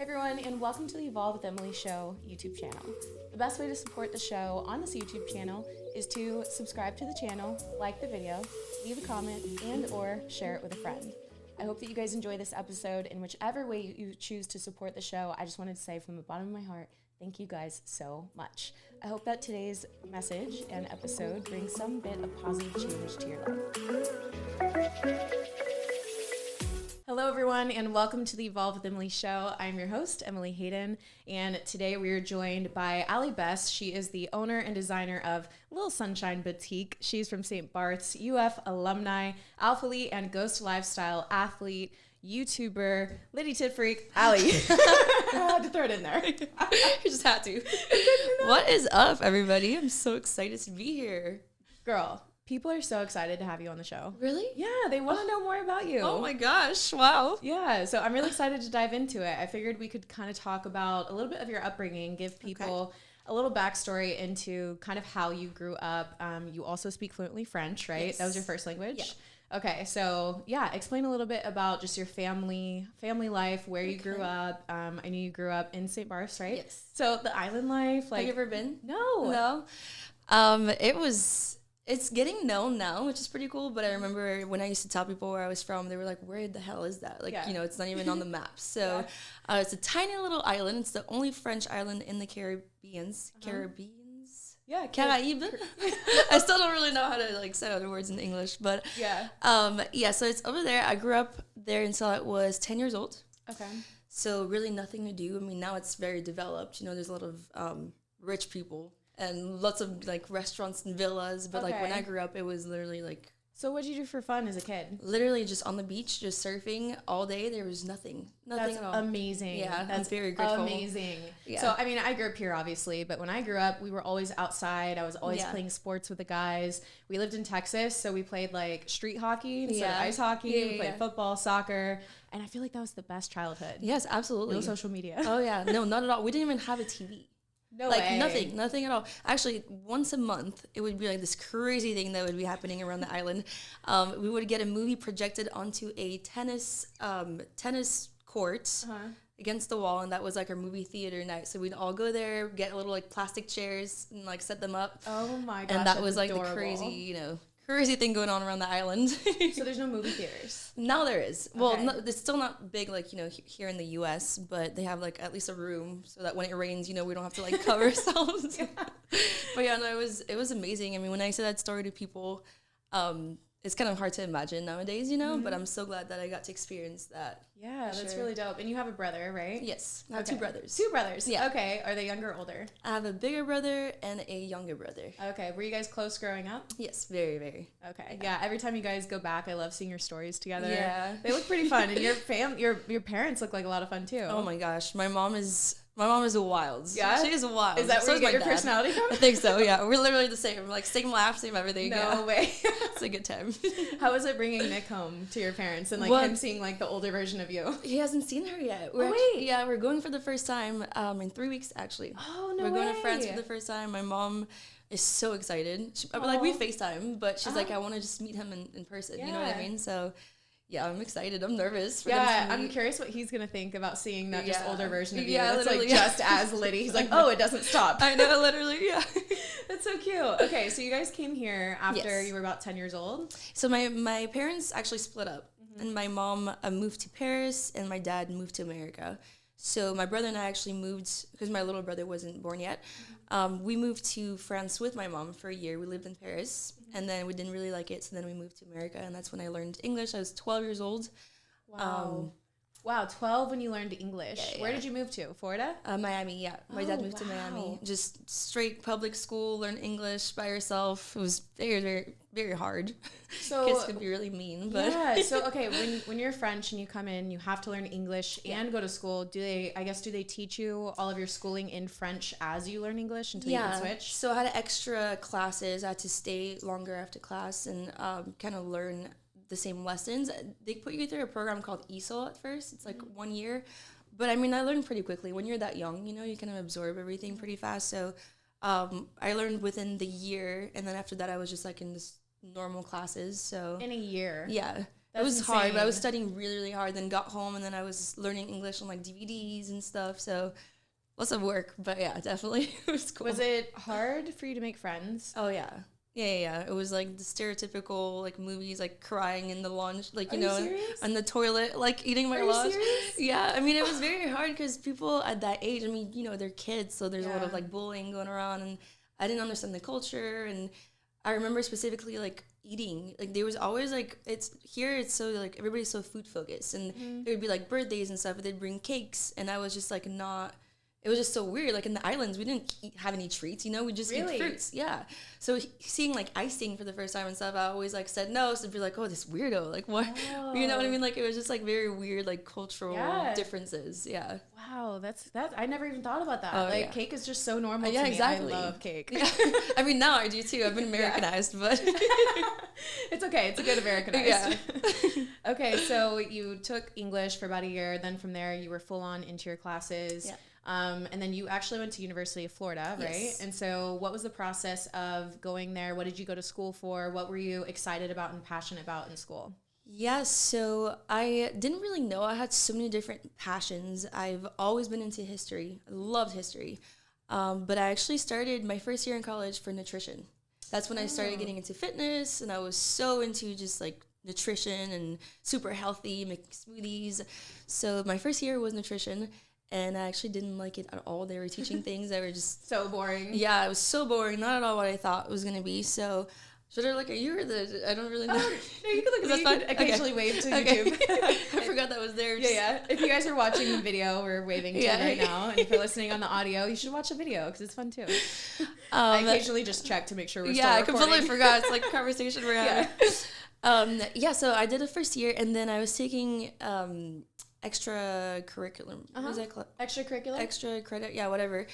everyone, and welcome to the Evolve with Emily show YouTube channel. The best way to support the show on this YouTube channel is to subscribe to the channel, like the video, leave a comment, and or share it with a friend. I hope that you guys enjoy this episode, and whichever way you choose to support the show, I just wanted to say from the bottom of my heart, thank you guys so much. I hope that today's message and episode brings some bit of positive change to your life. Hello, everyone, and welcome to the Evolve with Emily show. I'm your host, Emily Hayden, and today we are joined by Ally Besse. She is the owner and designer of Little Sunshine Boutique. She's from St. Bart's, UF alumni, Alphalete and Ghost Lifestyle athlete, YouTuber, Liddy Tit Freak, Ally. I had to throw it in there. You just had to. What is up, everybody? I'm so excited to be here. Girl, people are so excited to have you on the show. Really? Yeah, they want to know more about you. Oh my gosh, wow. Yeah, so I'm really excited to dive into it. I figured we could kind of talk about a little bit of your upbringing, give people a little backstory into kind of how you grew up. You also speak fluently French, right? Yes. That was your first language? Yeah. Okay, so yeah, explain a little bit about just your family life, where you grew up. I knew you grew up in St. Bart's, right? Yes. So the island life, like... Have you ever been? No. It's getting known now, which is pretty cool, but I remember when I used to tell people where I was from, they were like, where the hell is that? Like, it's not even on the map. So it's a tiny little island. It's the only French island in the Caribbeans. Yeah, Caraïbes. I still don't really know how to say other words in English, but so it's over there. I grew up there until I was 10 years old. Okay. So really nothing to do. I mean, now it's very developed. There's a lot of rich people and lots of restaurants and villas. But when I grew up, it was literally So what did you do for fun as a kid? Literally just on the beach, just surfing all day. There was nothing That's at all. Amazing. Yeah, that's very grateful. Amazing. Yeah. So, I mean, I grew up here, obviously, but when I grew up, we were always outside. I was always playing sports with the guys. We lived in Texas, so we played street hockey instead of ice hockey. We played football, soccer, and I feel like that was the best childhood. Yes, absolutely. No social media. Oh, yeah. No, not at all. We didn't even have a TV. No way. Nothing at all. Actually, once a month, it would be this crazy thing that would be happening around the island. We would get a movie projected onto a tennis court against the wall, and that was our movie theater night. So we'd all go there, get little plastic chairs and set them up. Oh my gosh, and that was adorable. The crazy thing going on around the island. So there's no movie theaters? Now there is. Okay. Well, no, it's still not big here in the U.S., but they have at least a room so that when it rains, we don't have to cover ourselves. But yeah, no, it was amazing. I mean, when I say that story to people, it's kind of hard to imagine nowadays, but I'm so glad that I got to experience that. Yeah, that's really dope. And you have a brother, right? Yes, I have two brothers. Two brothers? Yeah. Okay, are they younger or older? I have a bigger brother and a younger brother. Okay, were you guys close growing up? Yes, very, very. Okay, yeah, every time you guys go back, I love seeing your stories together. Yeah. They look pretty fun, and your parents look like a lot of fun too. Oh my gosh, my mom is wild. Yeah? She is wild. Is that where you get your personality from? I think so, yeah. We're literally the same. Same laugh, same everything. No way. It's a good time. How was it bringing Nick home to your parents and him seeing the older version of you? He hasn't seen her yet. We're going for the first time in 3 weeks, actually. Oh, no We're way. going to France for the first time. My mom is so excited. We FaceTime, but she's I want to just meet him in person. Yeah. You know what I mean? So... yeah, I'm excited. I'm nervous. I'm curious what he's going to think about seeing that just older version of you. Yeah, that's just as Liddy. He's oh, it doesn't stop. I know, literally, yeah. That's so cute. Okay, so you guys came here after you were about 10 years old? So my parents actually split up. And my mom moved to Paris, and my dad moved to America. So my brother and I actually moved, because my little brother wasn't born yet. We moved to France with my mom for a year. We lived in Paris, and then we didn't really like it, so then we moved to America, and that's when I learned English. I was 12 years old. Wow. Wow, 12 when you learned English. Yeah. Where did you move to? Florida? Miami, yeah. My dad moved to Miami. Just straight public school, learn English by yourself. It was very, very, very hard. So kids could be really mean. But yeah, so okay, when you're French and you come in, you have to learn English and go to school. Do they teach you all of your schooling in French as you learn English until you can switch? So I had extra classes. I had to stay longer after class and kind of learn the same lessons. They put you through a program called ESOL at first. It's 1 year. But I mean, I learned pretty quickly. When you're that young, you kind of absorb everything pretty fast. So I learned within the year. And then after that, I was just in this normal classes. So in a year? Yeah. It was hard, but I was insane. studying really, really hard. Then got home, and then I was learning English on like DVDs and stuff. So lots of work, but yeah, definitely it was cool. Was it hard for you to make friends? Oh yeah. Yeah. It was like the stereotypical like movies, like crying in the lunch, like Are you you know, serious? on the toilet, like eating my Are you lunch. serious? Yeah, I mean it was very hard because people at that age, I mean, you know, they're kids, so there's a lot of Yeah. like bullying going around, and I didn't understand the culture. And I remember specifically like eating, like there was always like it's so like everybody's so food focused, and there would be like birthdays and stuff, but they'd bring cakes, and I was just like not. It was just so weird. Like in the islands, we didn't have any treats, you know, we just Really? eat fruits. Yeah. So seeing like icing for the first time and stuff, I always like said no. So be like, oh, this weirdo, like what? You know what I mean? Like it was just like very weird, like cultural Yeah. differences. Yeah. Wow, that's I never even thought about that. Oh, like yeah. cake is just so normal Yeah, to me. exactly. I love cake. Yeah. I mean, now I do too. I've been Americanized, but It's okay. It's a good Americanized. Yeah. Okay, so you took English for about a year. Then from there, you were full on into your classes. Yeah. And then you actually went to University of Florida, right? Yes. And so what was the process of going there? What did you go to school for? What were you excited about and passionate about in school? yeah, so I didn't really know I had so many different passions. I've always been into history. I loved history. But I actually started my first year in college for nutrition. That's when I started getting into fitness, and I was so into just like nutrition and super healthy, making smoothies. So my first year was nutrition, and I actually didn't like it at all. They were teaching things that were just, So boring. yeah, it was so boring, not at all what I thought it was going to be. So should I look at you or I don't really know. No, you can look at That's me. You fine? can occasionally Okay. wave to Okay. YouTube. I forgot that was there. Yeah. If you guys are watching the video, we're waving to Yeah. it right now. And if you're listening on the audio, you should watch the video because it's fun too. I occasionally just check to make sure we're still I recording. completely forgot. It's like a conversation we're having. So I did a first year, and then I was taking extracurricular. What is that called? Extracurricular? Extra credit, yeah, whatever,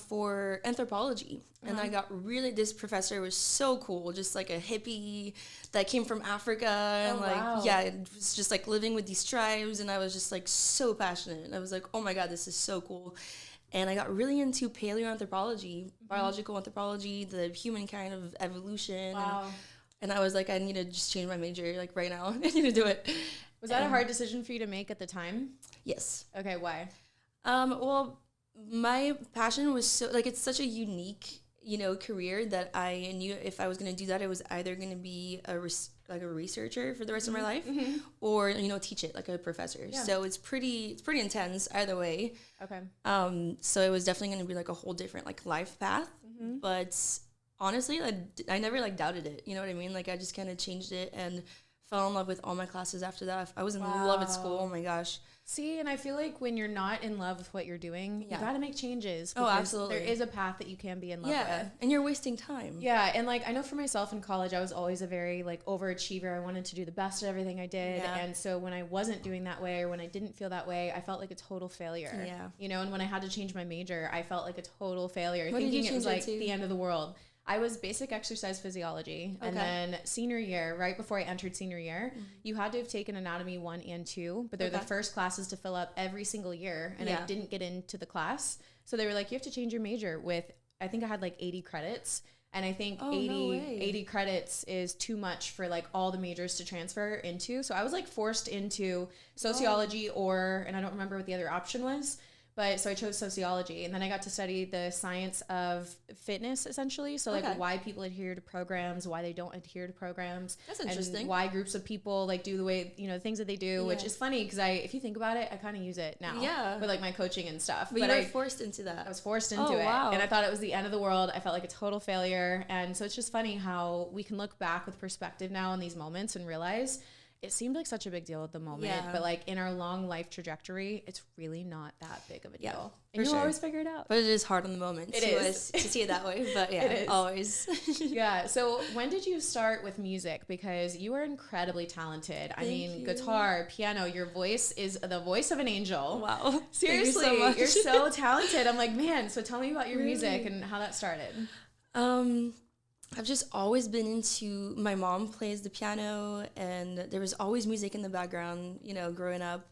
for anthropology. And I got this professor was so cool, just like a hippie that came from Africa, and wow. it was just like living with these tribes, and I was just like so passionate, and I was like, oh my god, this is so cool. And I got really into paleoanthropology, biological anthropology, the human kind of evolution. Wow. And I was like, I need to just change my major like right now. I need to do it. Was that a hard decision for you to make at the time? Yes. Okay, why? Well, my passion was so like it's such a unique, you know, career that I knew if I was going to do that, it was either going to be a researcher for the rest of my life, or you know, teach it like a professor. Yeah. So it's pretty intense either way. Okay. So it was definitely going to be like a whole different like life path. But honestly, I never like doubted it. You know what I mean? Like I just kind of changed it and fell in love with all my classes after that. I was in love at school. Oh my gosh. See, and I feel like when you're not in love with what you're doing, you Yeah. got to make changes. Oh, because absolutely. There is a path that you can be in love Yeah, with. and you're wasting time. Yeah, and like I know for myself in college, I was always a very like overachiever. I wanted to do the best at everything I did, Yeah. and so when I wasn't doing that way or when I didn't feel that way, I felt like a total failure. Yeah. You know, and when I had to change my major, I felt like a total failure, What did thinking you it was change like it to? the end of the world. I was basic exercise physiology, and Okay. then senior year, right before I entered senior year, you had to have taken anatomy 1 and 2, but they're the Okay. first classes to fill up every single year, and I Yeah. didn't get into the class, so they were like, you have to change your major with, I think I had like 80 credits, and I think Oh, no 80, way. 80 credits is too much for like all the majors to transfer into, so I was like forced into sociology and I don't remember what the other option was. But so I chose sociology, and then I got to study the science of fitness, essentially. So like Okay. why people adhere to programs, why they don't adhere to programs. That's interesting. And why groups of people like do the way, you know, the things that they do, which Yeah. is funny because if you think about it, I kind of use it now. Yeah. With like my coaching and stuff. But you were forced into that. I was forced into Oh, it. wow. And I thought it was the end of the world. I felt like a total failure. And so it's just funny how we can look back with perspective now in these moments and realize it seemed like such a big deal at the moment. Yeah. But like in our long life trajectory, it's really not that big of a deal. Yeah, And for you'll sure. always figure it out. But it is hard in the moment. It to is. to see it that way. But yeah, It is. always. Yeah. So when did you start with music? Because you are incredibly talented. I mean, you. guitar, piano, your voice is the voice of an angel. Wow. Seriously, Thank you so much. you're so talented. I'm like, man, so tell me about your music and how that started. I've just always been into, my mom plays the piano, and there was always music in the background, you know, growing up.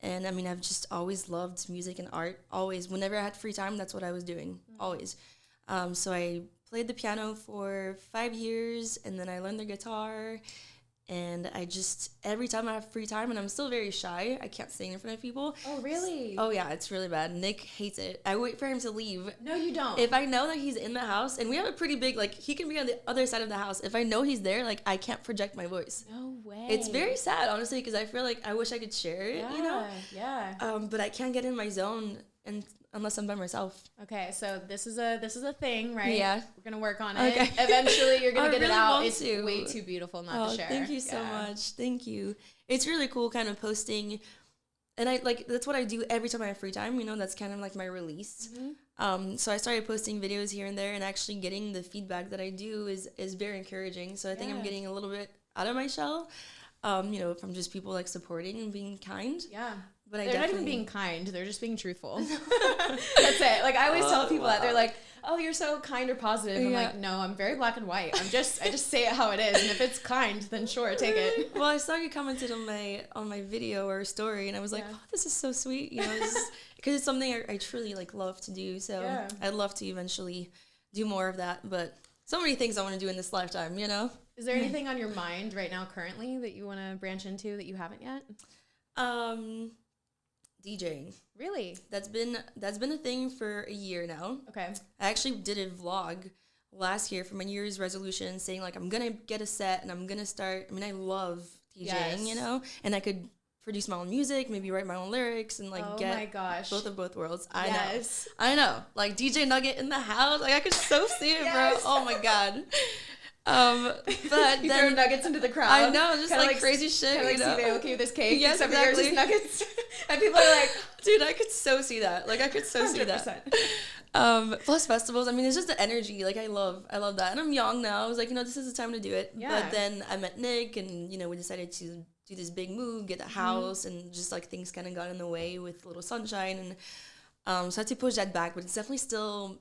And I mean, I've just always loved music and art, always. Whenever I had free time, that's what I was doing, always. So I played the piano for 5 years, and then I learned the guitar. And I just, every time I have free time, and I'm still very shy, I can't sing in front of people. Oh, really? Oh, yeah, it's really bad. Nick hates it. I wait for him to leave. No, you don't. If I know that he's in the house, and we have a pretty big, like, he can be on the other side of the house. If I know he's there, like, I can't project my voice. No way. It's very sad, honestly, because I feel like I wish I could share it, you know? Yeah. But I can't get in my zone unless I'm by myself. Okay, so this is a thing, right? Yeah. We're gonna work on it. Okay. Eventually, you're gonna get it out. It's to. way too beautiful not to share. Thank you so much. Thank you. It's really cool, kind of posting, and that's what I do every time I have free time. You know, that's kind of like my release. Mm-hmm. So I started posting videos here and there, and actually getting the feedback that I do is very encouraging. So I think I'm getting a little bit out of my shell. You know, from just people like supporting and being kind. Yeah. But they're not even being kind. They're just being truthful. That's it. Like, I always tell people that. They're like, oh, you're so kind or positive. I'm like, no, I'm very black and white. I just say it how it is. And if it's kind, then sure, take it. Well, I saw you commented on my video or story, and I was like, oh, this is so sweet. You know, because it's something I truly like love to do. So I'd love to eventually do more of that. But so many things I want to do in this lifetime, you know? Is there anything on your mind right now currently that you want to branch into that you haven't yet? DJing. Really? That's been a thing for a year now. Okay. I actually did a vlog last year for my New Year's resolution saying like I'm gonna get a set and I'm gonna start. I mean, I love DJing, you know, and I could produce my own music, maybe write my own lyrics, and like get both worlds. I know. Like DJ Nugget in the house. Like I could so see it, bro. Oh my god. But you then throw nuggets into the crowd. I know, just like crazy shit. Kind of like, see, they okay with this cake? Yes, except yours is nuggets. And people are like, dude, I could so see that. Like I could so 100%. See that. Plus festivals. I mean, it's just the energy. Like I love that. And I'm young now. I was like, you know, this is the time to do it. Yeah. But then I met Nick, and you know, we decided to do this big move, get the house, and just like things kind of got in the way with Little Sunshine, and so I had to push that back. But it's definitely still.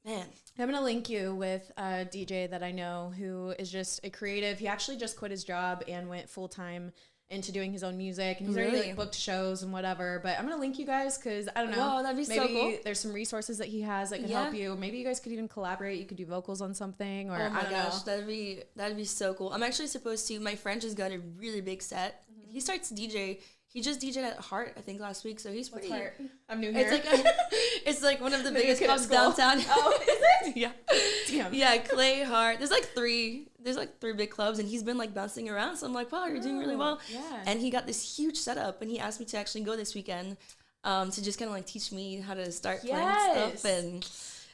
Man. I'm going to link you with a DJ that I know who is just a creative. He actually just quit his job and went full-time into doing his own music. And he's already like booked shows and whatever. But I'm going to link you guys because, I don't know. Wow, that'd be maybe so cool. There's some resources that he has that could help you. Maybe you guys could even collaborate. You could do vocals on something. Or oh my I don't gosh, know. That'd be so cool. I'm actually supposed to. My friend just got a really big set. Mm-hmm. He starts DJ. He just DJed at Heart, I think, last week, so he's pretty... What's Heart? I'm new here. It's like one of the biggest clubs downtown. Oh, is it? Yeah. Damn. Yeah, Clay, Heart. There's like three big clubs, and he's been like bouncing around, so I'm like, wow, you're doing really well. Yeah. And he got this huge setup, and he asked me to actually go this weekend to just kind of like teach me how to start playing stuff, and,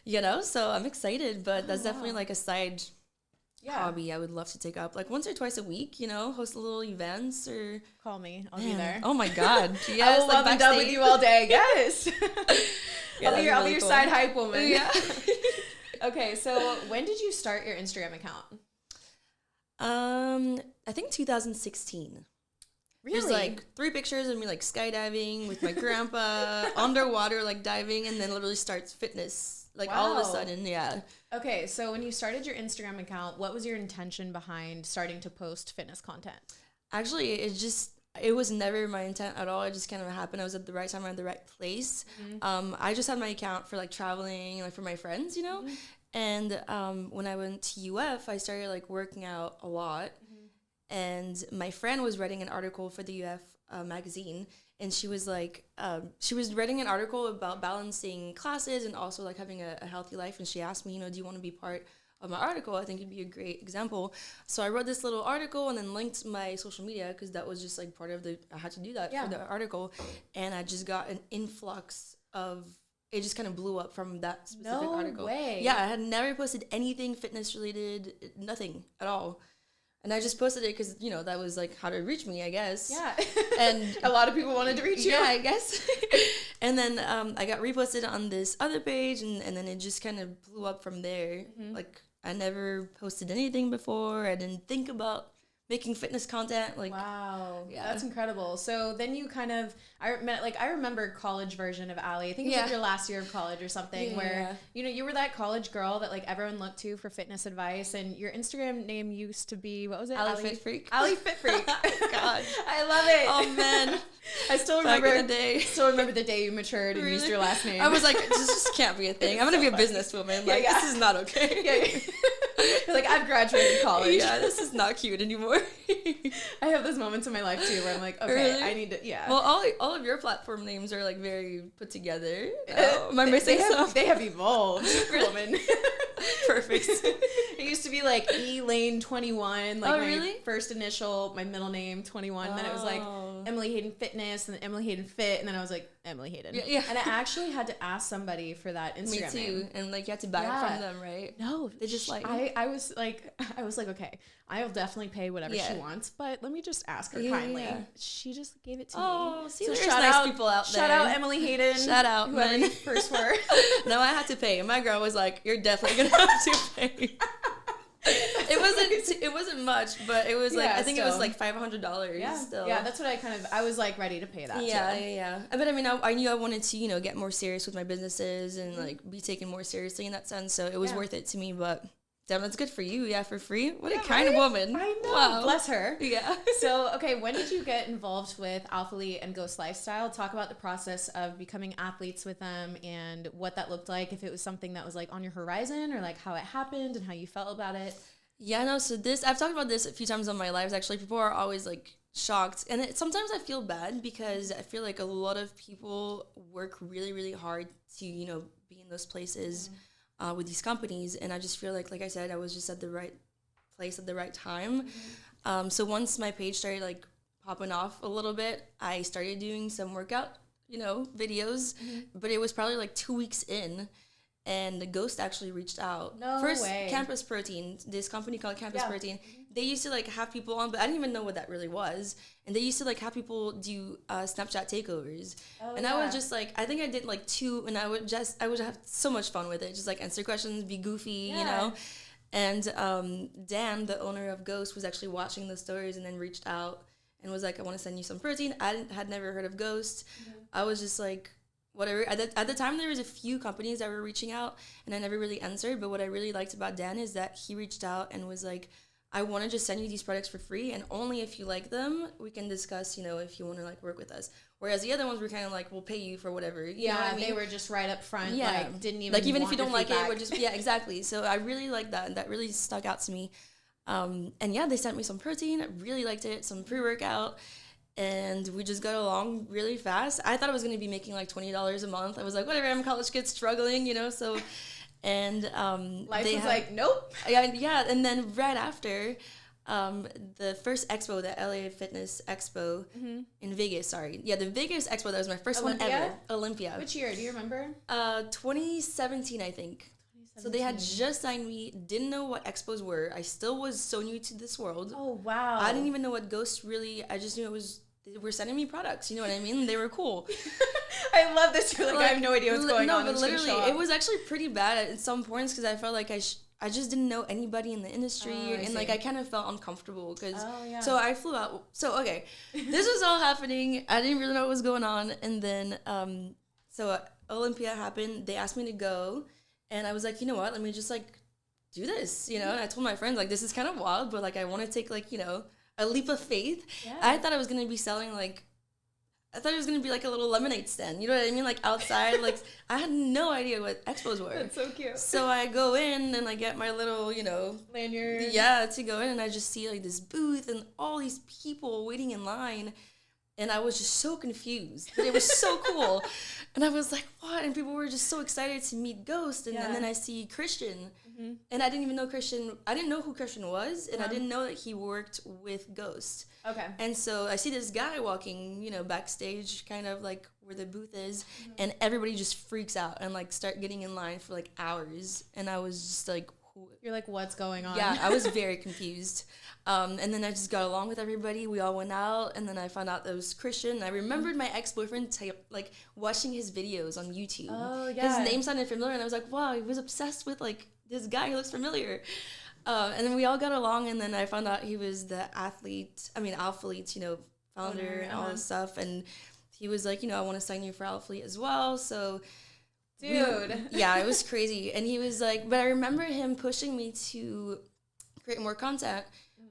you know, so I'm excited, but that's definitely like a side... hobby I would love to take up, like once or twice a week, you know, host little events or call me. I'll be there. Oh my god. Yes, I will love and done with you all day. Yes. I'll be your side hype woman. Yeah. Okay, so when did you start your Instagram account? I think 2016. Really? There's like 3 pictures of me like skydiving with my grandpa, underwater like diving, and then literally starts fitness. Like all of a sudden, yeah. Okay, so when you started your Instagram account, what was your intention behind starting to post fitness content? Actually, it was never my intent at all. It just kind of happened. I was at the right time at the right place. Mm-hmm. I just had my account for like traveling, like for my friends, you know. Mm-hmm. And when I went to UF, I started like working out a lot. Mm-hmm. And my friend was writing an article for the UF magazine. And she was like, she was writing an article about balancing classes and also like having a healthy life. And she asked me, you know, do you want to be part of my article? I think it'd be a great example. So I wrote this little article and then linked my social media because that was just like part of I had to do that for the article. And I just got an influx of, it just kind of blew up from that specific article. No way. Yeah, I had never posted anything fitness related, nothing at all. And I just posted it because, you know, that was, like, how to reach me, I guess. Yeah. And a lot of people wanted to reach you. Yeah, I guess. And then I got reposted on this other page, and then it just kind of blew up from there. Mm-hmm. Like, I never posted anything before. I didn't think about making fitness content. Like, wow. Yeah. That's incredible. So then you kind of, I remember college version of Ally. I think it was like your last year of college or something where, you know, you were that college girl that like everyone looked to for fitness advice, and your Instagram name used to be, what was it? Ally Fit Freak. Ally Fit Freak. God. I love it. Oh man. I still remember Back in the day. Still remember the day you matured and used your last name. I was like, this just can't be a thing. I'm going to be a businesswoman. Like, this is not okay. You're like, I've graduated college. Yeah, this is not cute anymore. I have those moments in my life too where I'm like, okay, Really? I need to, yeah. Well, all of your platform names are like very put together. Am I missing something? They have evolved, woman. Perfect. It used to be like Elaine21, like my really? first initial, my middle name 21. Then it was like Emily Hayden Fitness, and then Emily Hayden Fit, and then I was like Emily Hayden. Yeah. And I actually had to ask somebody for that Instagram Me too. name. And like you had to buy it from them, right? No, they just like I was like, okay, I'll definitely pay whatever she wants, but let me just ask her kindly. Yeah. She just gave it to me. Oh, see, there's shout nice out, people out there. Shout out Emily Hayden. Shout out, whoever man. you first were. No, I had to pay. And my girl was like, "You're definitely gonna have to pay." It wasn't much, but it was like I think it was like $500. Yeah, still. Yeah, that's what I was like ready to pay that. Yeah. But I mean, I knew I wanted to get more serious with my businesses and like be taken more seriously in that sense. So it was worth it to me. But damn, that's good for you. Yeah, for free. What a kind of woman. I know. Wow. Bless her. Yeah. So, okay, when did you get involved with Alphalete and Ghost Lifestyle? Talk about the process of becoming athletes with them and what that looked like, if it was something that was like on your horizon or like how it happened and how you felt about it. Yeah, no, so I've talked about this a few times on my lives, actually. People are always like shocked. And sometimes I feel bad because I feel like a lot of people work really, really hard to, be in those places with these companies. And I just feel like I said, I was just at the right place at the right time. So once my page started like popping off a little bit, I started doing some workout, videos. But it was probably like 2 weeks in. And the Ghost actually reached out. No First, way. Campus Protein, this company called Campus Protein, they used to like have people on, but I didn't even know what that really was. And they used to like have people do Snapchat takeovers. I was just like, I think I did like 2, and I would have so much fun with it. Just like answer questions, be goofy, And Dan, the owner of Ghost, was actually watching the stories and then reached out and was like, I want to send you some protein. I had never heard of Ghost. I was just like, whatever. At the time, there was a few companies that were reaching out, and I never really answered. But what I really liked about Dan is that he reached out and was like, I want to just send you these products for free, and only if you like them, we can discuss, if you want to like work with us. Whereas the other ones were kind of like, we'll pay you for whatever. You know what I mean? They were just right up front. Yeah. Like, didn't even like, even want if you don't like feedback. it, we're just, yeah, exactly. So I really liked that, and that really stuck out to me. And yeah, they sent me some protein. I really liked it, some pre-workout. And we just got along really fast. I thought I was going to be making like $20 a month. I was like, whatever, I'm a college kid struggling, so, and, Life was like, nope. Yeah. And then right after, the first expo, the LA Fitness Expo in Vegas, sorry. Yeah, the Vegas Expo, that was my first one ever. Olympia. Which year? Do you remember? 2017, I think. So they had just signed me, didn't know what expos were. I still was so new to this world. Oh, wow. I didn't even know what Ghost really, I just knew they were sending me products, you know what I mean? They were cool. I love this. You're like, I have no idea what's going on. No, but literally, it was actually pretty bad at some points because I felt like I just didn't know anybody in the industry, and like I kind of felt uncomfortable because. So I flew out. So okay, this was all happening. I didn't really know what was going on, and then so Olympia happened. They asked me to go, and I was like, you know what? Let me just like do this, And I told my friends like, this is kind of wild, but like I want to take like a leap of faith. Yeah. I thought I was gonna be selling like. I thought it was going to be like a little lemonade stand. You know what I mean? Like outside, like I had no idea what expos were. That's so cute. So I go in and I get my little, lanyard. Yeah, to go in, and I just see like this booth and all these people waiting in line. And I was just so confused. But it was so cool. And I was like, what? And people were just so excited to meet Ghost. And then I see Christian. And I didn't even know Christian. I didn't know who Christian was. And I didn't know that he worked with Ghost. Okay. And so I see this guy walking, backstage, kind of like where the booth is. And everybody just freaks out and like start getting in line for like hours. And I was just like, you're like, what's going on? Yeah, I was very confused. And then I just got along with everybody. We all went out, and then I found out that it was Christian. I remembered my ex-boyfriend like watching his videos on YouTube. Oh, yeah. His name sounded familiar, and I was like, wow, he was obsessed with like this guy who looks familiar. And then we all got along, and then I found out he was the Alphalete, founder and all this stuff. And he was like, I want to sign you for Alphalete as well. So... Dude. Yeah, it was crazy. And he was like, but I remember him pushing me to create more content.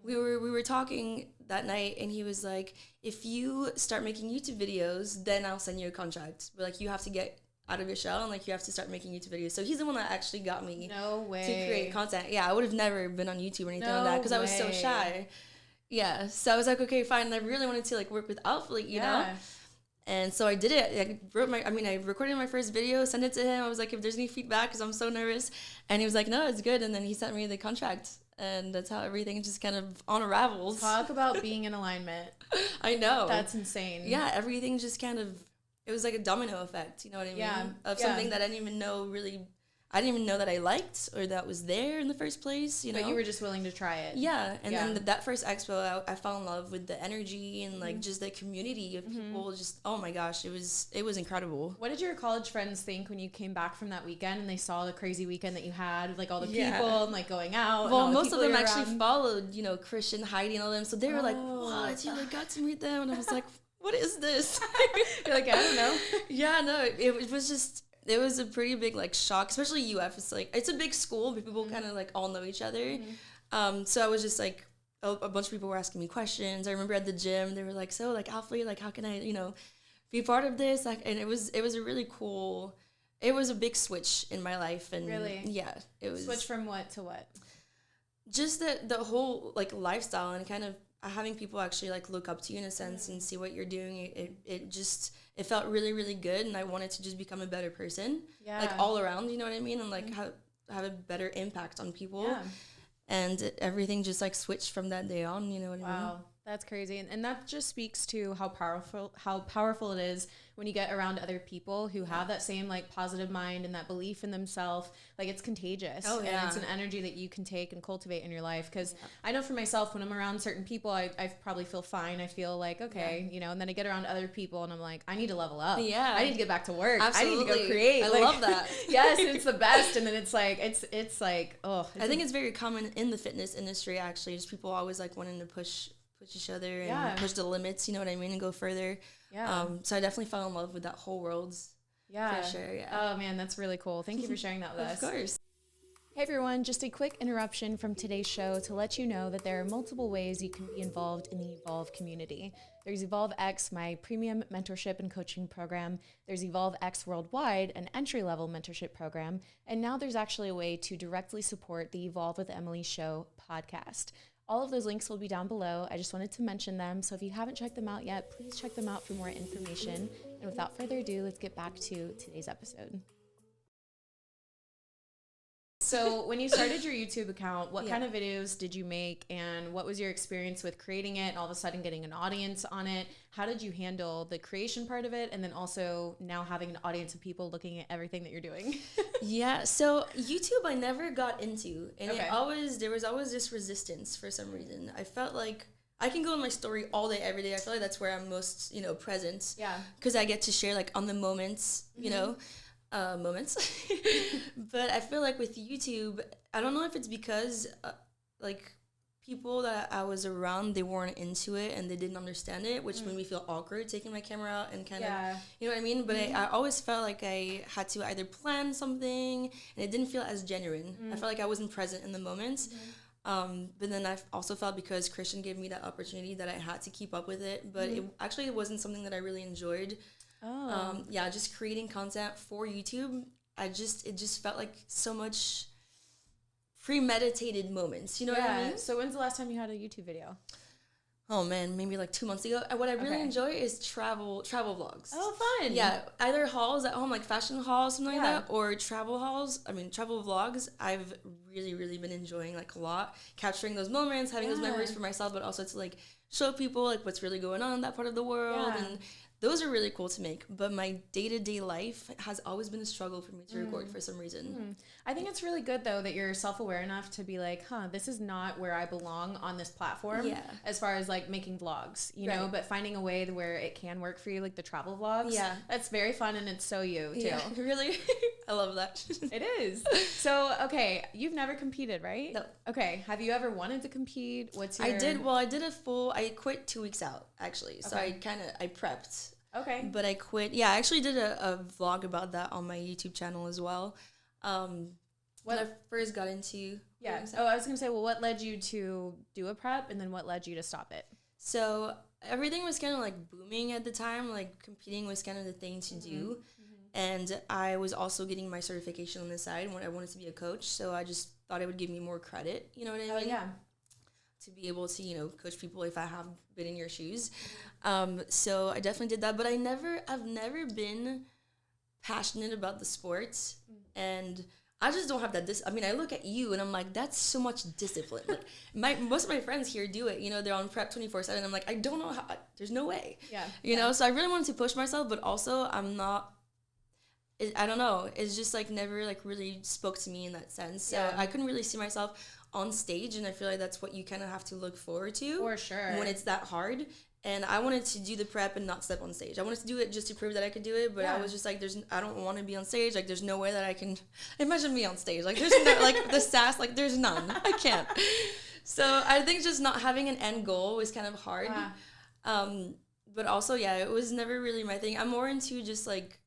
We were talking that night, and he was like, if you start making YouTube videos, then I'll send you a contract. But like, you have to get out of your shell and like you have to start making YouTube videos. So he's the one that actually got me No way. to create content. Yeah, I would have never been on YouTube or anything like that because I was so shy. Yeah, so I was like, okay, fine. And I really wanted to like work with Alphalete, you know? And so I did it. I recorded my first video, sent it to him. I was like, if there's any feedback, because I'm so nervous. And he was like, no, it's good. And then he sent me the contract. And that's how everything just kind of unravels. Talk about being in alignment. I know. That's insane. Yeah, everything just kind of, it was like a domino effect, you know what I mean? Yeah. Of something that I didn't even know I didn't even know that I liked or that was there in the first place, you know? But you were just willing to try it. Yeah, and then that first expo, I fell in love with the energy and like just the community of people. Just, oh my gosh, it was incredible. What did your college friends think when you came back from that weekend and they saw the crazy weekend that you had with like all the people and like going out? Well, most of them actually followed, you know, Christian, Heidi, and all them. So they were like, what? You like got to meet them? And I was like, what is this? You're like, I don't know. Yeah, no, it was just, it was a pretty big like shock, especially UF. It's like, it's a big school, but people kind of like all know each other. So I was just like, a bunch of people were asking me questions. I remember at the gym, they were like, so like Alphalete, like how can I, you know, be part of this? Like, and it was a really cool, it was a big switch in my life. And really? Yeah, it was. Switch from what to what? Just the whole like lifestyle and kind of having people actually like look up to you in a sense and see what you're doing. It felt really, really good, and I wanted to just become a better person, like all around, you know what I mean, and like have a better impact on people. Yeah. And everything just like switched from that day on, you know what I mean? Wow, that's crazy, and that just speaks to how powerful it is when you get around other people who have that same like positive mind and that belief in themselves. Like it's contagious. And it's an energy that you can take and cultivate in your life. Because I know for myself, when I'm around certain people, I probably feel fine. I feel like, okay, you know, and then I get around other people and I'm like, I need to level up. Yeah. I need to get back to work. Absolutely. I need to go create. I love that. Yes, it's the best. And then it's like, it's like, oh. I think it's very common in the fitness industry, actually. Just people always like wanting to push each other and push the limits, you know what I mean, and go further. So I definitely fell in love with that whole world. For sure. Oh man, that's really cool. Thank you for sharing that with us. Of course. Hey everyone, just a quick interruption from today's show to let you know that there are multiple ways you can be involved in the Evolve community. There's Evolve X, my premium mentorship and coaching program. There's Evolve X Worldwide, an entry-level mentorship program. And now there's actually a way to directly support the Evolve with Emily show podcast. All of those links will be down below. I just wanted to mention them. So if you haven't checked them out yet, please check them out for more information. And without further ado, let's get back to today's episode. So when you started your YouTube account, what kind of videos did you make, and what was your experience with creating it and all of a sudden getting an audience on it? How did you handle the creation part of it, and then also now having an audience of people looking at everything that you're doing? So YouTube I never got into, and there was always this resistance for some reason. I felt like I can go on my story all day, every day. I feel like that's where I'm most, you know, present. Yeah. Because I get to share like on the moments, you know. Moments. But I feel like with YouTube, I don't know if it's because like people that I was around, they weren't into it and they didn't understand it, which made me feel awkward taking my camera out and kind of, you know what I mean? But I always felt like I had to either plan something and it didn't feel as genuine. I felt like I wasn't present in the moments. But then I also felt because Christian gave me that opportunity that I had to keep up with it. But it wasn't something that I really enjoyed. Just creating content for YouTube. It just felt like so much premeditated moments. You know what I mean? So when's the last time you had a YouTube video? Oh man, maybe like 2 months ago. What I really enjoy is travel vlogs. Oh, fun. Yeah, either hauls at home, like fashion hauls, something like that, or travel hauls. I mean, travel vlogs. I've really, really been enjoying like a lot, capturing those moments, having those memories for myself, but also to like show people like what's really going on in that part of the world and. Those are really cool to make, but my day-to-day life has always been a struggle for me to record for some reason. I think it's really good, though, that you're self-aware enough to be like, this is not where I belong on this platform as far as, like, making vlogs, you know, but finding a way where it can work for you, like the travel vlogs. Yeah. That's very fun, and it's so you, too. Yeah, really? I love that. It is. So, okay, you've never competed, right? No. Okay, have you ever wanted to compete? What's your... I quit 2 weeks out, actually, so I prepped. Okay. But I quit. Yeah, I actually did a vlog about that on my YouTube channel as well. When I first got into... Yeah. Oh, I was going to say, well, what led you to do a prep, and then what led you to stop it? So everything was kind of like booming at the time. Like competing was kind of the thing to do. And I was also getting my certification on the side when I wanted to be a coach. So I just thought it would give me more credit, you know what I mean? Oh, yeah. To be able to, you know, coach people if I have been in your shoes. So I definitely did that. But I've never been passionate about the sports. And I just don't have that. I mean, I look at you and I'm like, that's so much discipline. Like most of my friends here do it. You know, they're on prep 24/7. I'm like, I don't know how. There's no way. Yeah. You know, so I really wanted to push myself, but also I'm not. I don't know. It's just like never like really spoke to me in that sense. So I couldn't really see myself on stage, and I feel like that's what you kind of have to look forward to. For sure. When it's that hard. And I wanted to do the prep and not step on stage. I wanted to do it just to prove that I could do it, but I was just like, I don't want to be on stage. Like, there's no way that I can imagine me on stage. Like, there's no, like the sass, like there's none. I can't. So I think just not having an end goal was kind of hard. But also, it was never really my thing. I'm more into just like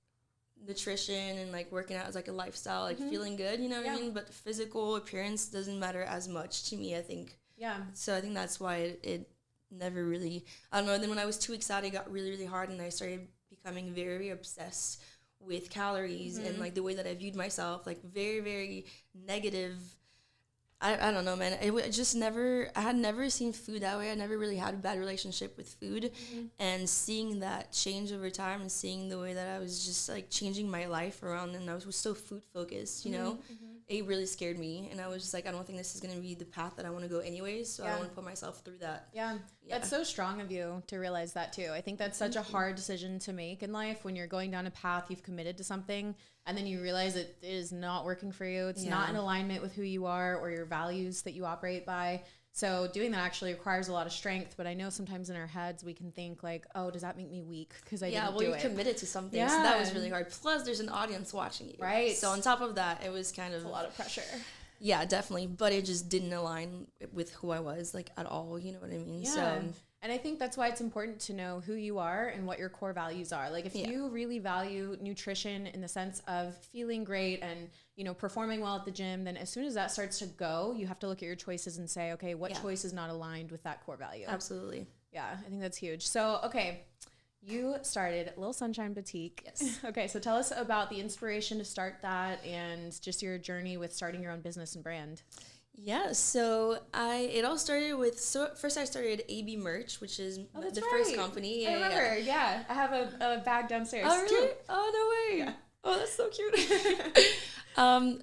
nutrition and like working out as like a lifestyle, like feeling good, you know what I mean? But physical appearance doesn't matter as much to me, I think. Yeah. So I think that's why it never really, I don't know. And then when I was 2 weeks out, it got really, really hard, and I started becoming very, very obsessed with calories and like the way that I viewed myself, like very, very negative. I don't know, man. It just never, I had never seen food that way. I never really had a bad relationship with food. And seeing that change over time and seeing the way that I was just like changing my life around, and I was so food focused, you know, it really scared me. And I was just like, I don't think this is going to be the path that I want to go anyways. So I don't want to put myself through that. Yeah. That's so strong of you to realize that too. I think that's such a hard decision to make in life when you're going down a path, you've committed to something, and then you realize it is not working for you. It's not in alignment with who you are or your values that you operate by. So doing that actually requires a lot of strength. But I know sometimes in our heads we can think like, oh, does that make me weak because I didn't do it? You're committed to something. So that was really hard. Plus there's an audience watching you. Right. So on top of that, it was kind of a lot of pressure. Yeah, definitely. But it just didn't align with who I was, like, at all. You know what I mean? Yeah. So, and I think that's why it's important to know who you are and what your core values are. Like, if you really value nutrition in the sense of feeling great and, you know, performing well at the gym, then as soon as that starts to go, you have to look at your choices and say, okay, what choice is not aligned with that core value? Absolutely. Yeah, I think that's huge. So, okay. You started Little Sunshine Boutique. Yes. Okay, so tell us about the inspiration to start that and just your journey with starting your own business and brand. Yeah, so it all started with, first I started AB Merch, which is the first company. I remember, I have a bag downstairs. Oh, really? Too. Oh, no way. Yeah. Oh, that's so cute.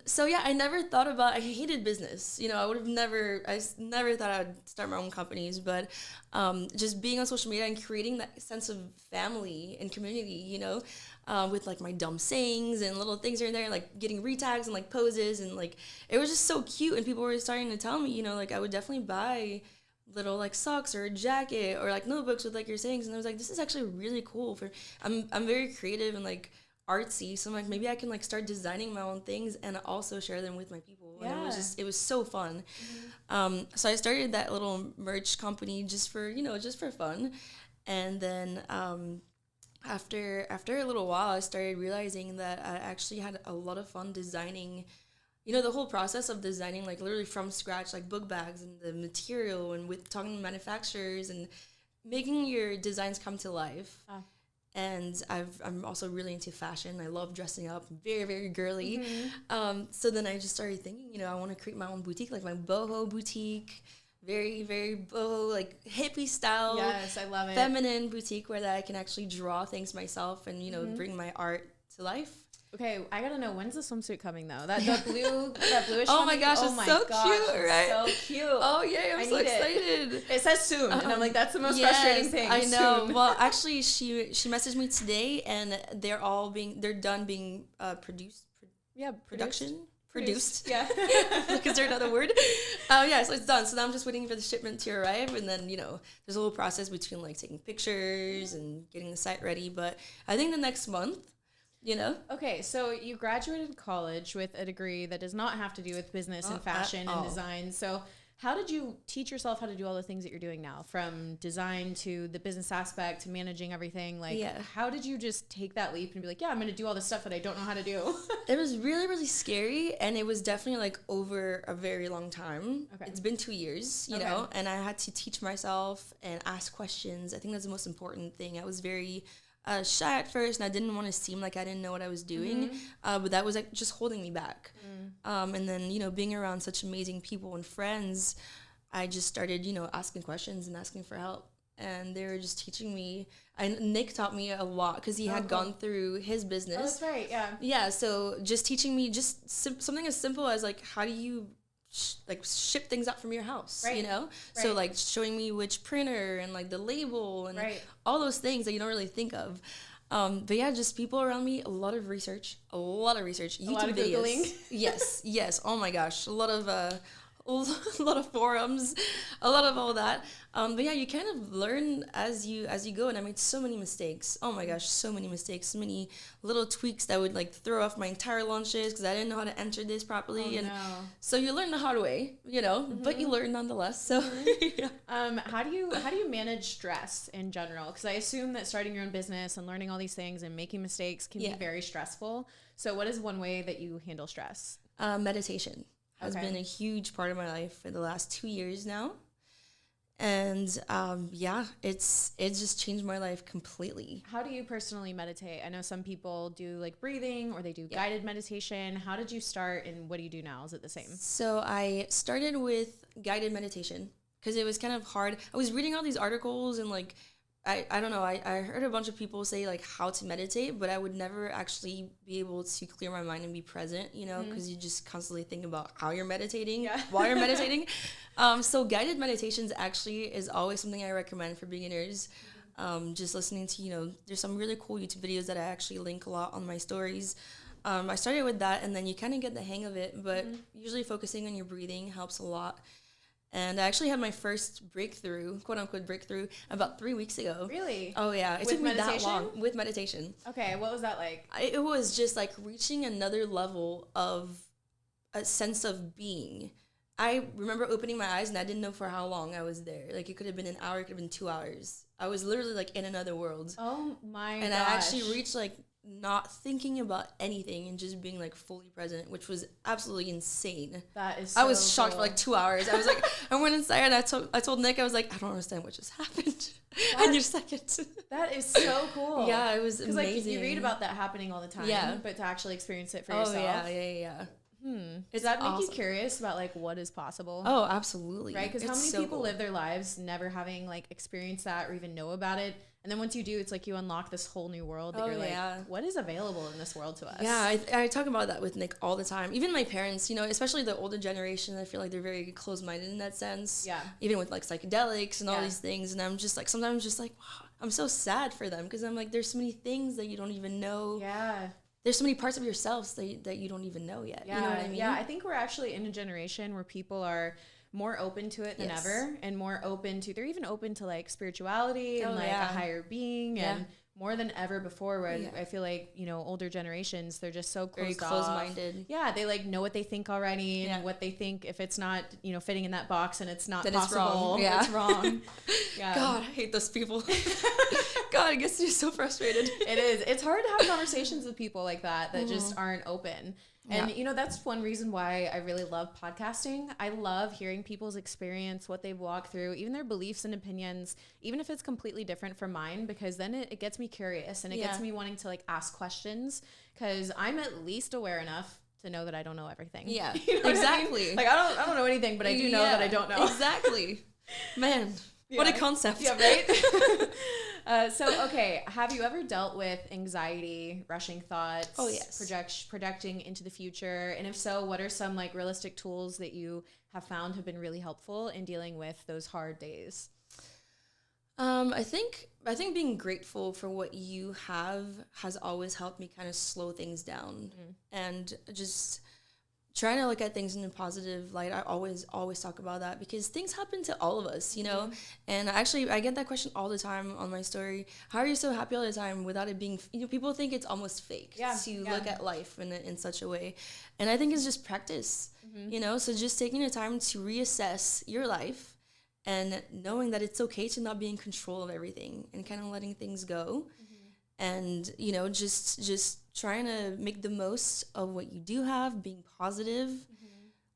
So I never thought about, I hated business. You know, I never thought I would start my own companies, but just being on social media and creating that sense of family and community, you know, with like my dumb sayings and little things here and there, like getting retags and like poses, and like, it was just so cute. And people were starting to tell me, you know, like I would definitely buy little like socks or a jacket or like notebooks with like your sayings. And I was like, this is actually really cool. I'm very creative and like artsy, so I'm like, maybe I can like start designing my own things and also share them with my people. And it was so fun. So I started that little merch company just for fun. And then after a little while, I started realizing that I actually had a lot of fun designing, you know, the whole process of designing, like literally from scratch, like book bags and the material, and with talking to manufacturers and making your designs come to life. And I'm also really into fashion. I love dressing up, very, very girly. So then I just started thinking, you know, I want to create my own boutique, like my boho boutique, very, very boho, like hippie style. Yes, I love it. Feminine boutique where that I can actually draw things myself and, you know, bring my art to life. Okay, I gotta know, when's the swimsuit coming though? That bluish. Oh my gosh, it's so cute, right? So cute. Oh yeah, I'm so excited. It says soon, and I'm like, that's the most frustrating thing. I know. Soon. Well, actually, she messaged me today, and they're done being produced. Yeah. Like, is there another word? Yeah, so it's done. So now I'm just waiting for the shipment to arrive, and then, you know, there's a whole process between like taking pictures and getting the site ready. But I think the next month. You know? Okay, so you graduated college with a degree that does not have to do with business and fashion and design. So how did you teach yourself how to do all the things that you're doing now, from design to the business aspect to managing everything? Like, how did you just take that leap and be like, yeah, I'm going to do all this stuff that I don't know how to do? It was really, really scary, and it was definitely like over a very long time. Okay. It's been 2 years, you know, and I had to teach myself and ask questions. I think that's the most important thing. I was very shy at first, and I didn't want to seem like I didn't know what I was doing, but that was like just holding me back. And then, you know, being around such amazing people and friends, I just started, you know, asking questions and asking for help. And they were just teaching me. And Nick taught me a lot because he had gone through his business. Oh, that's right, yeah. Yeah, so just teaching me just something as simple as, like, how do you ship things out from your house, you know? Right. So, like, showing me which printer and, like, the label and all those things that you don't really think of. But yeah, just people around me, a lot of research, YouTube lot of videos. Googling. Yes. Oh my gosh, a lot of forums, a lot of all that. But yeah, you kind of learn as you go, and I made so many mistakes. Oh my gosh, so many mistakes, so many little tweaks that would like throw off my entire launches because I didn't know how to enter this properly. So you learn the hard way, you know, but you learn nonetheless. So yeah. How do you manage stress in general? Because I assume that starting your own business and learning all these things and making mistakes can be very stressful. So what is one way that you handle stress? Meditation has been a huge part of my life for the last 2 years now. And it's just changed my life completely. How do you personally meditate? I know some people do like breathing or they do guided meditation. How did you start and what do you do now? Is it the same? So I started with guided meditation because it was kind of hard. I was reading all these articles and like, I don't know, I heard a bunch of people say like how to meditate, but I would never actually be able to clear my mind and be present, you know, because you just constantly think about how you're meditating while you're meditating. So guided meditations actually is always something I recommend for beginners. Just listening to, you know, there's some really cool YouTube videos that I actually link a lot on my stories. I started with that and then you kind of get the hang of it, but usually focusing on your breathing helps a lot. And I actually had my first breakthrough, quote unquote breakthrough, about 3 weeks ago. Really? Oh yeah, it took me that long with meditation. Okay, what was that like? It was just like reaching another level of a sense of being. I remember opening my eyes and I didn't know for how long I was there. Like it could have been an hour, it could have been 2 hours. I was literally like in another world. Oh my gosh. And I actually reached like not thinking about anything and just being like fully present, which was absolutely insane. That is so I was shocked cool. for like 2 hours. I was like, I went inside and I told Nick, I was like, I don't understand what just happened. And you're second. That is so cool. Yeah, it was amazing. Because like you read about that happening all the time, but to actually experience it for yourself. Oh yeah. Does that make you curious about like what is possible? Oh, absolutely. Right? Because how many people live their lives never having like experienced that or even know about it? And then once you do, it's like you unlock this whole new world that you're like, what is available in this world to us? Yeah, I talk about that with Nick all the time. Even my parents, you know, especially the older generation, I feel like they're very closed-minded in that sense. Yeah. Even with like psychedelics and all these things. And I'm just like, sometimes just like, wow, I'm so sad for them because I'm like, there's so many things that you don't even know. Yeah. There's so many parts of yourselves that you don't even know yet. Yeah, you know what I mean? Yeah, I think we're actually in a generation where people are more open to it than ever and more open to, they're even open to like spirituality and like a higher being and more than ever before where I feel like, you know, older generations, they're just so closed-minded. Yeah, they like know what they think already and what they think if it's not, you know, fitting in that box and it's not possible. It's wrong. God, I hate those people. God, I guess you're so frustrated. It is. It's hard to have conversations with people like that just aren't open. And, you know, that's one reason why I really love podcasting. I love hearing people's experience, what they've walked through, even their beliefs and opinions, even if it's completely different from mine, because then it gets me curious and it gets me wanting to like ask questions because I'm at least aware enough to know that I don't know everything. Yeah, you know exactly. I mean? Like I don't know anything, but I do know that I don't know. Exactly. Man, what a concept. Yeah, right? Okay, have you ever dealt with anxiety, rushing thoughts? Oh, yes. Projecting into the future? And if so, what are some like realistic tools that you have found have been really helpful in dealing with those hard days? I think being grateful for what you have has always helped me kind of slow things down and just trying to look at things in a positive light. I always talk about that because things happen to all of us, you know? And actually, I get that question all the time on my story. How are you so happy all the time without it being, you know, people think it's almost fake to look at life in such a way. And I think it's just practice, you know? So just taking the time to reassess your life and knowing that it's okay to not be in control of everything and kind of letting things go. And, you know, just trying to make the most of what you do have, being positive,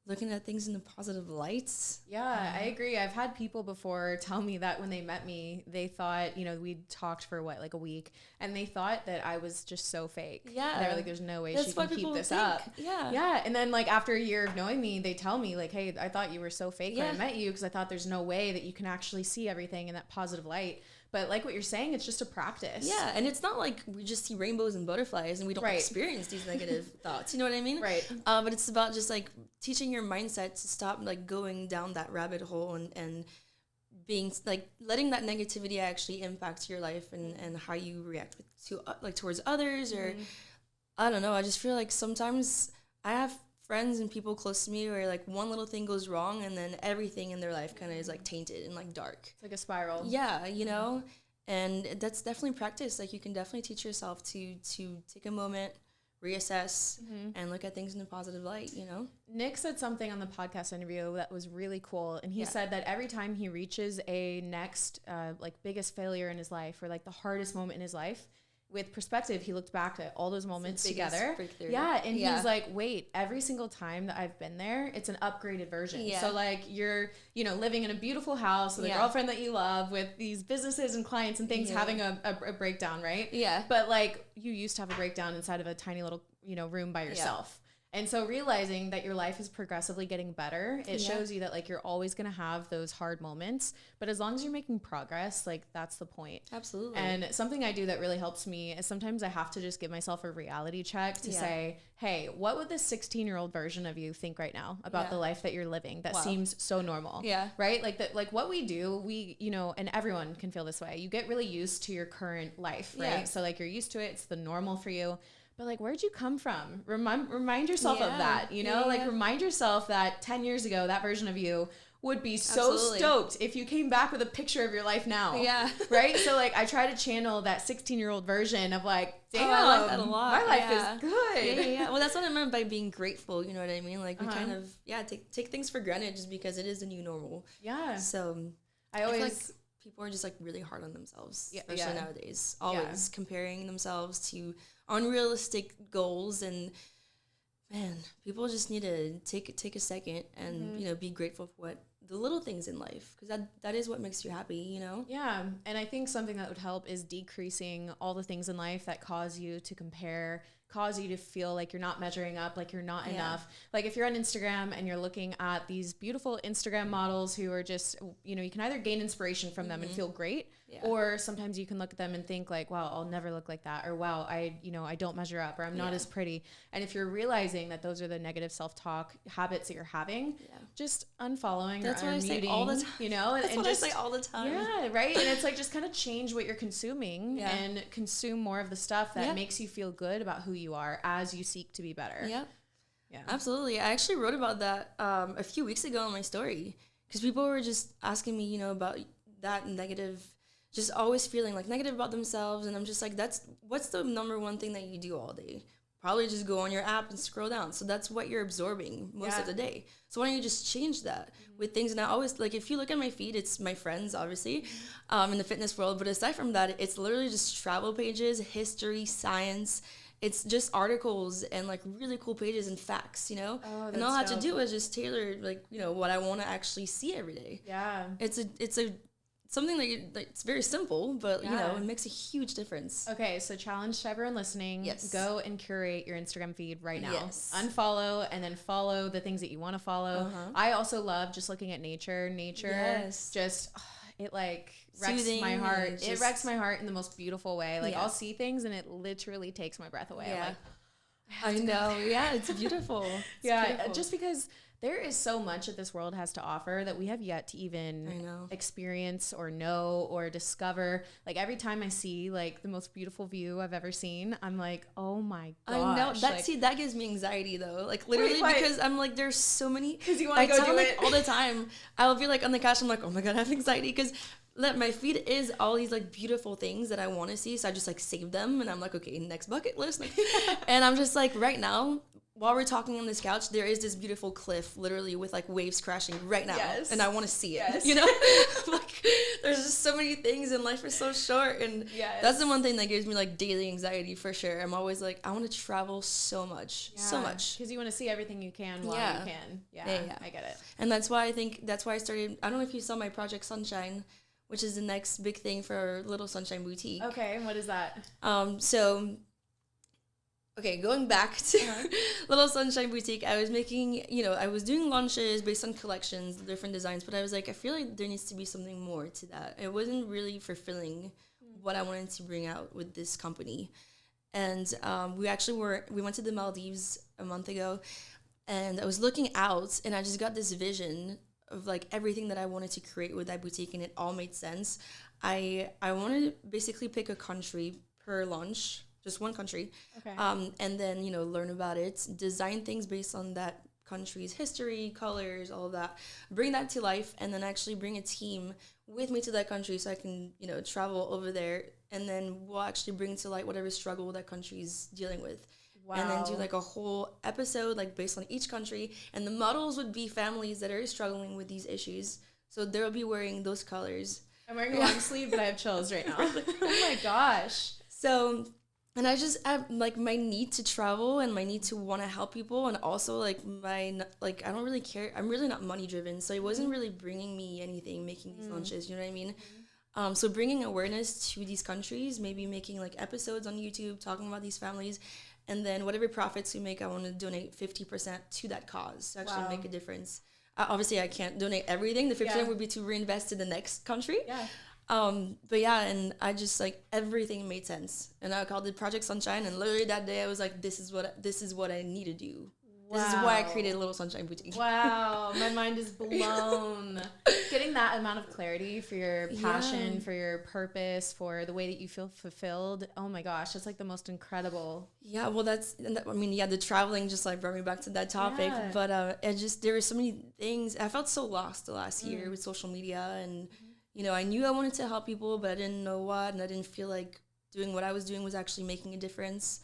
looking at things in a positive light. Yeah, I agree. I've had people before tell me that when they met me, they thought, you know, we'd talked for like a week, and they thought that I was just so fake. Yeah. They were like, there's no way That's she can what keep this think. up. Yeah. Yeah. And then like after a year of knowing me, they tell me like, hey, I thought you were so fake when I met you, because I thought there's no way that you can actually see everything in that positive light. But like what you're saying, it's just a practice. Yeah, and it's not like we just see rainbows and butterflies and we don't experience these negative thoughts. You know what I mean? Right. But it's about just like teaching your mindset to stop like going down that rabbit hole and being like letting that negativity actually impact your life and how you react towards others, or I don't know. I just feel like sometimes I have friends and people close to me where like one little thing goes wrong and then everything in their life kind of is like tainted and like dark. It's like a spiral. Yeah, you know, and that's definitely practice. Like you can definitely teach yourself to take a moment, reassess, and look at things in a positive light, you know? Nick said something on the podcast interview that was really cool. And he said that every time he reaches a next like biggest failure in his life, or like the hardest moment in his life, with perspective, he looked back at all those moments together. Yeah. And he's like, wait, every single time that I've been there, it's an upgraded version. Yeah. So like you're, you know, living in a beautiful house with a girlfriend that you love, with these businesses and clients and things, having a breakdown, right? Yeah. But like you used to have a breakdown inside of a tiny little, you know, room by yourself. And so realizing that your life is progressively getting better, it shows you that like you're always going to have those hard moments, but as long as you're making progress, like that's the point. Absolutely. And something I do that really helps me is sometimes I have to just give myself a reality check to say, hey, what would this 16-year-old version of you think right now about the life that you're living that seems so normal? Yeah. Right? Like that, like what we do, we, you know, and everyone can feel this way. You get really used to your current life, right? Yeah. So like you're used to it. It's the normal for you. But like, where'd you come from? Remind yourself of that, you know, like remind yourself that 10 years ago, that version of you would be so stoked if you came back with a picture of your life now. Yeah. Right. So like, I try to channel that 16-year-old version of like, damn, I like that a lot. My life is good. Yeah. Well, that's what I meant by being grateful. You know what I mean? Like we kind of, take things for granted just because it is the new normal. Yeah. So I always feel like people are just like really hard on themselves, especially nowadays, always comparing themselves to unrealistic goals, and man, people just need to take a second and you know, be grateful for what the little things in life, because that is what makes you happy, you know? Yeah. And I think something that would help is decreasing all the things in life that cause you to compare, cause you to feel like you're not measuring up, like you're not enough. Like if you're on Instagram and you're looking at these beautiful Instagram models who are just, you know, you can either gain inspiration from them and feel great, or sometimes you can look at them and think like, wow, I'll never look like that, or wow, I don't measure up, or I'm not as pretty. And if you're realizing that those are the negative self-talk habits that you're having, just unfollowing or unmuting, I say all the time. You know, that's what just, I say all the time. Yeah, right. And it's like just kind of change what you're consuming and consume more of the stuff that makes you feel good about who you are as you seek to be better. Yeah. Yeah. Absolutely. I actually wrote about that a few weeks ago on my story, because people were just asking me, you know, about that negative, just always feeling like negative about themselves. And I'm just like, what's the number one thing that you do all day? Probably just go on your app and scroll down. So that's what you're absorbing most of the day. So why don't you just change that with things? And I always, like, if you look at my feed, it's my friends, obviously, in the fitness world. But aside from that, it's literally just travel pages, history, science. It's just articles and like really cool pages and facts, you know? And all I have to do is just tailor, like, you know, what I want to actually see every day. Yeah. It's something that it's very simple, but you know, it makes a huge difference. Okay, so challenge to everyone listening. Yes. Go and curate your Instagram feed right now. Yes. Unfollow and then follow the things that you want to follow. I also love just looking at nature. Just it like wrecks my heart. It wrecks my heart in the most beautiful way. Like I'll see things and it literally takes my breath away. Yeah. Like, I know. Yeah, it's beautiful. Beautiful. Just because there is so much that this world has to offer that we have yet to even experience or know or discover. Like every time I see like the most beautiful view I've ever seen, I'm like, oh my gosh. I know. That gives me anxiety though. Like literally because I'm like, there's so many. Because you want to go do it all the time. I'll be like on the couch, I'm like, oh my God, I have anxiety because my feed is all these like beautiful things that I want to see. So I just like save them and I'm like, okay, next bucket list. And I'm just like right now, while we're talking on this couch, there is this beautiful cliff, literally with like waves crashing right now, and I want to see it. You know, like there's just so many things, and life is so short, and that's the one thing that gives me like daily anxiety for sure. I'm always like, I want to travel so much, because you want to see everything you can while you can. Yeah, I get it. And that's why I started. I don't know if you saw my Project Sunshine, which is the next big thing for Little Sunshine Boutique. Okay, and what is that? Okay, going back to Little Sunshine Boutique, I was making, I was doing launches based on collections, different designs, but I was like, I feel like there needs to be something more to that. It wasn't really fulfilling what I wanted to bring out with this company. And we went to the Maldives a month ago, and I was looking out, and I just got this vision of like everything that I wanted to create with that boutique, and it all made sense. I wanted to basically pick a country per launch, just one country, and then learn about it, design things based on that country's history, colors, all of that, bring that to life, and then actually bring a team with me to that country so I can travel over there, and then we'll actually bring to light whatever struggle that country's dealing with. And then do like a whole episode like based on each country, and the models would be families that are struggling with these issues, so they'll be wearing those colors. I'm wearing a long sleeve, but I have chills right now. Oh my gosh. So, and I like my need to travel and my need to want to help people, and also like I don't really care. I'm really not money driven, so it wasn't really bringing me anything making these launches. You know what I mean? So bringing awareness to these countries, maybe making like episodes on YouTube talking about these families, and then whatever profits we make, I want to donate 50% to that cause to actually make a difference. Obviously, I can't donate everything. The 50% would be to reinvest in the next country. But yeah, and I just like everything made sense, and I called it Project Sunshine. And literally that day, I was like, "This is what I need to do. This is why I created Little Sunshine Boutique." Wow, my mind is blown. Getting that amount of clarity for your passion, for your purpose, for the way that you feel fulfilled. Oh my gosh, that's like the most incredible. Yeah, well, the traveling just like brought me back to that topic. But there were so many things. I felt so lost the last year with social media, and I knew I wanted to help people, but I didn't know what, and I didn't feel like doing what I was doing was actually making a difference.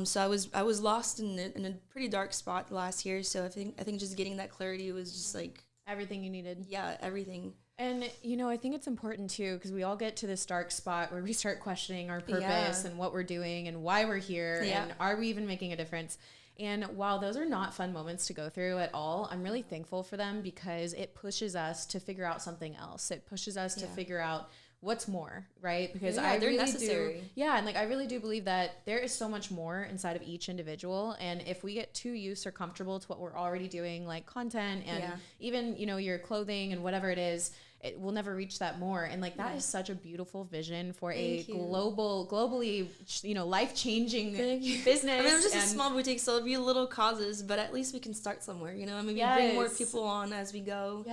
So I was lost in a pretty dark spot last year. So I think just getting that clarity was just like everything you needed. Yeah, everything. And I think it's important too, because we all get to this dark spot where we start questioning our purpose and what we're doing and why we're here and are we even making a difference. And while those are not fun moments to go through at all, I'm really thankful for them because it pushes us to figure out something else. It pushes us to figure out what's more, right? Because I really necessary. And like I really do believe that there is so much more inside of each individual, and if we get too used or comfortable to what we're already doing, like content and even your clothing and whatever it is, it will never reach that more. And like that is such a beautiful vision for globally life-changing business. I mean, I'm just a small boutique, so it'll be little causes, but at least we can start somewhere, maybe bring more people on as we go.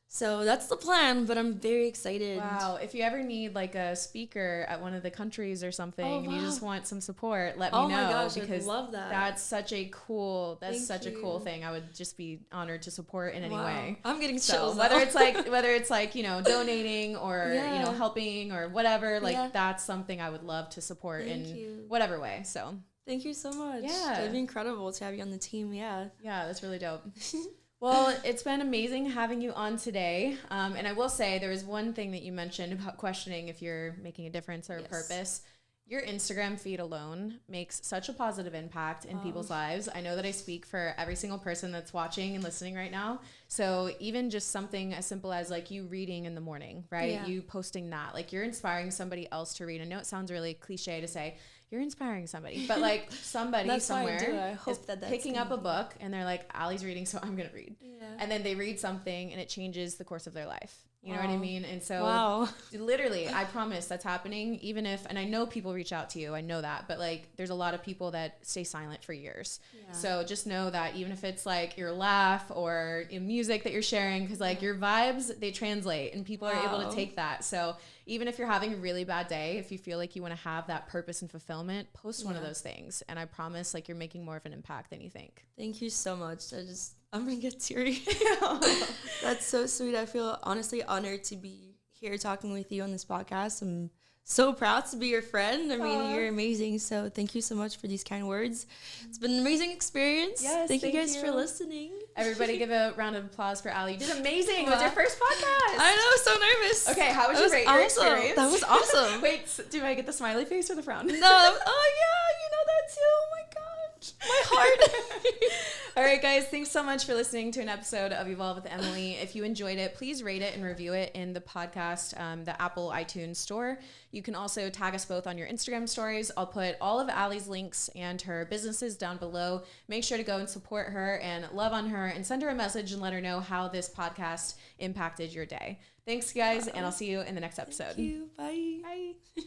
So that's the plan, but I'm very excited. Wow. If you ever need like a speaker at one of the countries or something and you just want some support, let me know. Oh my gosh, because I love that. That's such a cool thing. I would just be honored to support in any way. I'm getting chills. Whether it's like, donating or, helping or whatever, like that's something I would love to support whatever way. So thank you so much. Yeah. It'd be incredible to have you on the team. Yeah. Yeah, that's really dope. Well, it's been amazing having you on today. And I will say there was one thing that you mentioned about questioning if you're making a difference or a purpose. Your Instagram feed alone makes such a positive impact in people's lives. I know that I speak for every single person that's watching and listening right now. So even just something as simple as like you reading in the morning, right? Yeah. You posting that, like you're inspiring somebody else to read. I know it sounds really cliche to say, you're inspiring somebody, but like somebody somewhere is picking up a book and they're like, Ally's reading, so I'm going to read. Yeah. And then they read something and it changes the course of their life. You know what I mean? And so literally, I promise that's happening, even if, and I know people reach out to you, I know that, but like there's a lot of people that stay silent for years. Yeah. So just know that even if it's like your laugh or music that you're sharing, because like your vibes, they translate and people are able to take that. So even if you're having a really bad day, if you feel like you want to have that purpose and fulfillment, post one of those things. And I promise like you're making more of an impact than you think. Thank you so much. I'm going to get teary. That's so sweet. I feel honestly honored to be here talking with you on this podcast. I'm so proud to be your friend. I mean, you're amazing. So thank you so much for these kind words. It's been an amazing experience. Yes, thank you guys for listening. Everybody give a round of applause for Ally. You did amazing. It was your first podcast. I know, so nervous. Okay, how would you rate your experience? That was awesome. Wait, do I get the smiley face or the frown? No, oh yeah, you know that too. Oh my gosh, my heart. All right, guys, thanks so much for listening to an episode of Evolve with Emily. If you enjoyed it, please rate it and review it in the podcast, the Apple iTunes store. You can also tag us both on your Instagram stories. I'll put all of Ally's links and her businesses down below. Make sure to go and support her and love on her and send her a message and let her know how this podcast impacted your day. Thanks, guys, and I'll see you in the next episode. Thank you. Bye. Bye.